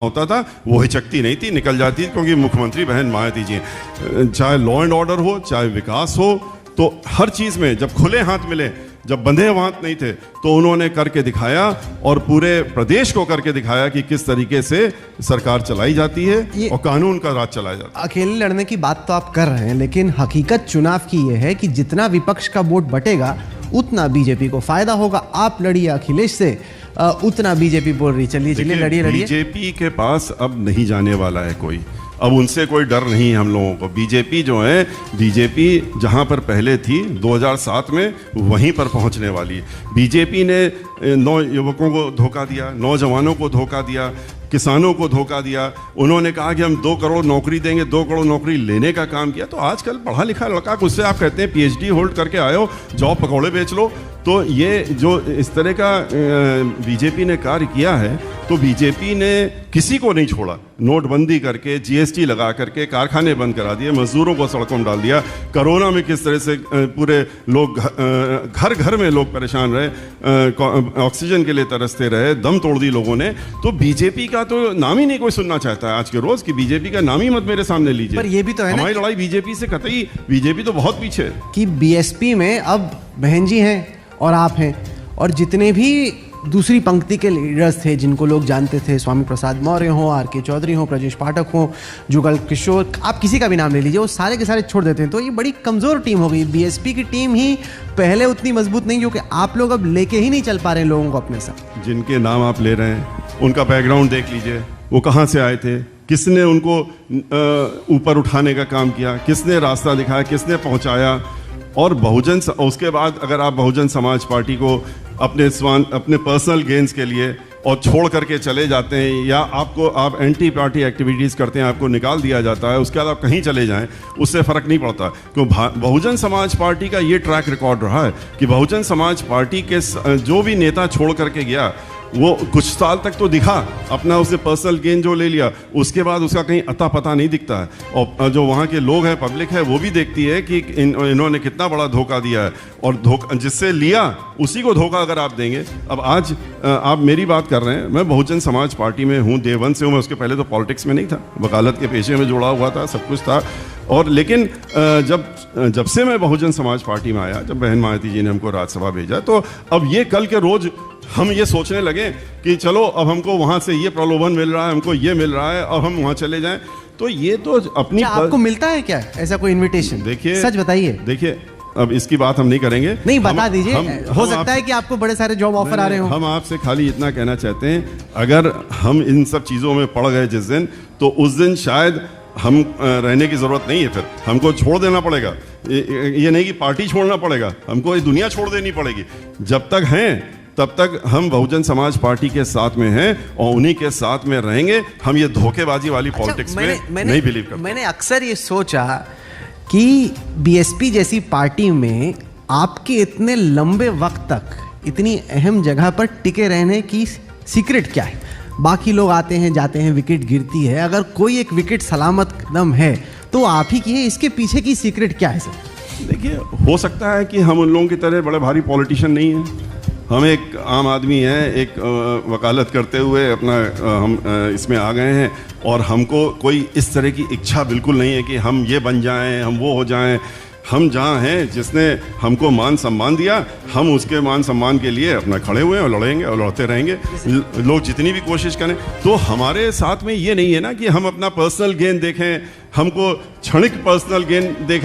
होता था वो हिचकती नहीं थी, निकल जाती थी, क्योंकि मुख्यमंत्री बहन मायावती जी हैं। चाहे लॉ एंड ऑर्डर हो, चाहे विकास हो, तो हर चीज में जब खुले हाथ मिले, जब बंधे हाथ नहीं थे, तो उन्होंने करके दिखाया और पूरे प्रदेश को करके दिखाया कि किस तरीके से सरकार चलाई जाती है और कानून का राज चलाया जाता है। अकेले लड़ने की बात तो आप कर रहे हैं, लेकिन हकीकत चुनाव की यह है कि जितना विपक्ष का वोट बटेगा उतना बीजेपी को फायदा होगा। आप लड़िए अखिलेश से, उतना बीजेपी बोल रही चलिए लड़िए। बीजेपी के पास अब नहीं जाने वाला है कोई, अब उनसे कोई डर नहीं है हम लोगों को। बीजेपी जो है, बीजेपी जहां पर पहले थी 2007 में, वहीं पर पहुंचने वाली है। बीजेपी ने नौयुवकों को धोखा दिया, नौजवानों को धोखा दिया, किसानों को धोखा दिया। उन्होंने कहा कि हम 2 करोड़ नौकरी देंगे, 2 करोड़ नौकरी लेने का काम किया। तो आजकल पढ़ा लिखा लड़का, उससे आप कहते हैं PhD होल्ड करके आए हो, जाओ पकौड़े बेच लो। तो ये जो इस तरह का बीजेपी ने कार्य किया है, तो बीजेपी ने किसी को नहीं छोड़ा। नोटबंदी करके, GST लगा करके कारखाने बंद करा दिए, मजदूरों को सड़कों में डाल दिया। कोरोना में किस तरह से पूरे लोग घर घर में लोग परेशान रहे, ऑक्सीजन के लिए तरसते रहे, दम तोड़ दी लोगों ने। तो बीजेपी का तो नाम ही नहीं कोई सुनना चाहता है आज के रोज, कि बीजेपी का नाम ही मत मेरे सामने लीजिए। पर ये भी तो है हमारी लड़ाई बीजेपी से कतई, बीजेपी तो बहुत पीछे है। कि BSP में अब बहन जी हैं और आप हैं, और जितने भी दूसरी पंक्ति के लीडर्स थे जिनको लोग जानते थे, स्वामी प्रसाद मौर्य हो, RK चौधरी हो, ब्रजेश पाठक हो, जुगल किशोर, आप किसी का भी नाम ले लीजिए, वो सारे के सारे छोड़ देते हैं। तो ये बड़ी कमज़ोर टीम हो गई। BSP की टीम ही पहले उतनी मजबूत नहीं, क्योंकि आप लोग अब लेके ही नहीं चल पा रहे हैं लोगों को अपने साथ। जिनके नाम आप ले रहे हैं उनका बैकग्राउंड देख लीजिए, वो कहाँ से आए थे, किसने उनको ऊपर उठाने का काम किया, किसने रास्ता दिखाया, किसने पहुँचाया। और बहुजन, उसके बाद अगर आप बहुजन समाज पार्टी को अपने पर्सनल गेन्स के लिए और छोड़ करके चले जाते हैं, या आप एंटी पार्टी एक्टिविटीज़ करते हैं, आपको निकाल दिया जाता है, उसके बाद आप कहीं चले जाएं, उससे फ़र्क नहीं पड़ता। क्यों बहुजन समाज पार्टी का ये ट्रैक रिकॉर्ड रहा है कि बहुजन समाज पार्टी के जो भी नेता छोड़ करके गया, वो कुछ साल तक तो दिखा अपना, उसने पर्सनल गेन जो ले लिया, उसके बाद उसका कहीं अता पता नहीं दिखता है। और जो वहाँ के लोग हैं, पब्लिक है, वो भी देखती है कि इन्होंने कितना बड़ा धोखा दिया है, और जिससे लिया उसी को धोखा अगर आप देंगे। अब आज आप मेरी बात कर रहे हैं, मैं बहुजन समाज पार्टी में हूँ, Day 1 से हूँ। मैं उसके पहले तो पॉलिटिक्स में नहीं था, वकालत के पेशे में जुड़ा हुआ था, सब कुछ था। और लेकिन जब से मैं बहुजन समाज पार्टी में आया, जब बहन मायावती जी ने हमको राज्यसभा भेजा, तो अब ये कल के रोज हम ये सोचने लगे कि चलो अब हमको वहाँ से ये प्रलोभन मिल रहा है, हमको ये मिल रहा है, अब हम वहाँ चले जाएं। तो ये तो अपनी आपको मिलता है क्या ऐसा कोई इनविटेशन? देखिए, सच बताइए। देखिए, अब इसकी बात हम नहीं करेंगे। नहीं, बता दीजिए। हो सकता है कि आपको बड़े सारे जॉब ऑफर आ रहे हो। हम आपसे खाली इतना कहना चाहते हैं, अगर हम इन सब चीज़ों में पड़ गए जिस दिन, तो उस दिन शायद हम रहने की ज़रूरत नहीं है, फिर हमको छोड़ देना पड़ेगा। ये नहीं कि पार्टी छोड़ना पड़ेगा, हमको ये दुनिया छोड़ देनी पड़ेगी। जब तक हैं तब तक हम बहुजन समाज पार्टी के साथ में हैं और उन्हीं के साथ में रहेंगे। हम ये धोखेबाजी वाली पॉलिटिक्स में नहीं बिलीव करते। मैंने अक्सर ये सोचा कि BSP जैसी पार्टी में आपके इतने लंबे वक्त तक इतनी अहम जगह पर टिके रहने की सीक्रेट क्या है? बाकी लोग आते हैं जाते हैं, विकेट गिरती है, अगर कोई एक विकेट सलामत कदम है तो आप ही की है। इसके पीछे की सीक्रेट क्या है सर? देखिए, हो सकता है कि हम उन लोगों की तरह बड़े भारी पॉलिटिशियन नहीं हैं, हम एक आम आदमी हैं, एक वकालत करते हुए हम इसमें आ गए हैं, और हमको कोई इस तरह की इच्छा बिल्कुल नहीं है कि हम ये बन जाएं, हम वो हो जाएं। हम जहाँ हैं, जिसने हमको मान सम्मान दिया, हम उसके मान सम्मान के लिए अपना खड़े हुए हैं और लड़ेंगे और लड़ते रहेंगे। लोग जितनी भी कोशिश करें, तो हमारे साथ में ये नहीं है ना कि हम अपना पर्सनल गेन देखें, हमको क्षणिक पर्सनल गेन देखना